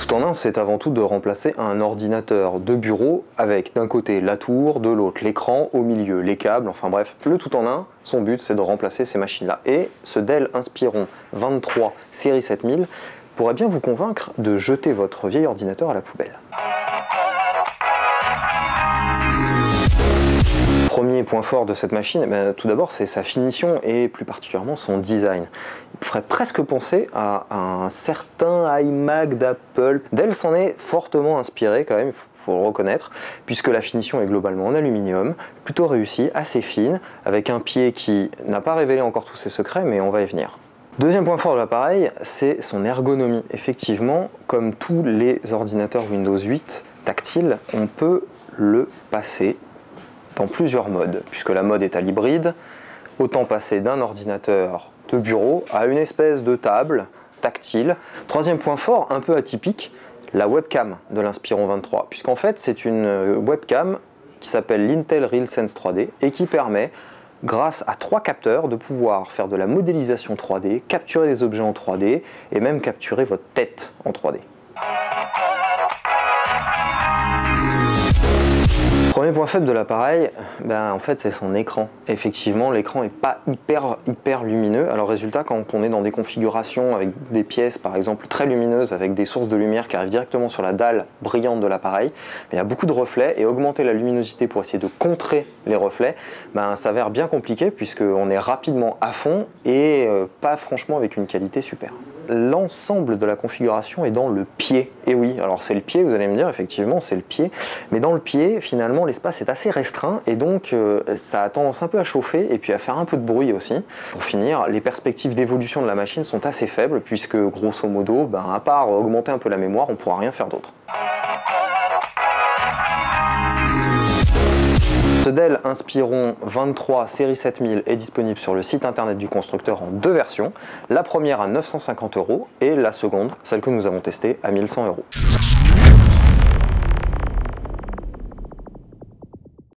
tout en un, c'est avant tout de remplacer un ordinateur de bureau avec d'un côté la tour, de l'autre l'écran, au milieu les câbles, enfin bref, le tout en un. Son but, c'est de remplacer ces machines-là. Et ce Dell Inspiron 23 série 7000 pourrait bien vous convaincre de jeter votre vieil ordinateur à la poubelle. Premier point fort de cette machine, tout d'abord c'est sa finition et plus particulièrement son design. Il ferait presque penser à un certain iMac d'Apple. Dell s'en est fortement inspiré quand même, il faut le reconnaître, puisque la finition est globalement en aluminium, plutôt réussie, assez fine, avec un pied qui n'a pas révélé encore tous ses secrets, mais on va y venir. Deuxième point fort de l'appareil, c'est son ergonomie. Effectivement, comme tous les ordinateurs Windows 8 tactiles, on peut le passer dans plusieurs modes, puisque la mode est à l'hybride, autant passer d'un ordinateur de bureau à une espèce de table tactile. Troisième point fort, un peu atypique, la webcam de l'Inspiron 23, puisqu'en fait c'est une webcam qui s'appelle l'Intel RealSense 3D et qui permet, grâce à 3 capteurs, de pouvoir faire de la modélisation 3D, capturer des objets en 3D et même capturer votre tête en 3D. Premier point faible de l'appareil, en fait c'est son écran. Effectivement, l'écran n'est pas hyper lumineux. Alors résultat, quand on est dans des configurations avec des pièces par exemple très lumineuses, avec des sources de lumière qui arrivent directement sur la dalle brillante de l'appareil, il y a beaucoup de reflets et augmenter la luminosité pour essayer de contrer les reflets, s'avère bien compliqué puisqu'on est rapidement à fond et pas franchement avec une qualité super. L'ensemble de la configuration est dans le pied. Et oui, alors c'est le pied, vous allez me dire, effectivement c'est le pied, mais dans le pied finalement l'espace est assez restreint et donc ça a tendance un peu à chauffer et puis à faire un peu de bruit aussi. Pour finir, les perspectives d'évolution de la machine sont assez faibles puisque grosso modo, à part augmenter un peu la mémoire, on ne pourra rien faire d'autre. Ce Dell Inspiron 23 série 7000 est disponible sur le site internet du constructeur en 2 versions. La première à 950 € et la seconde, celle que nous avons testée, à 1100 €.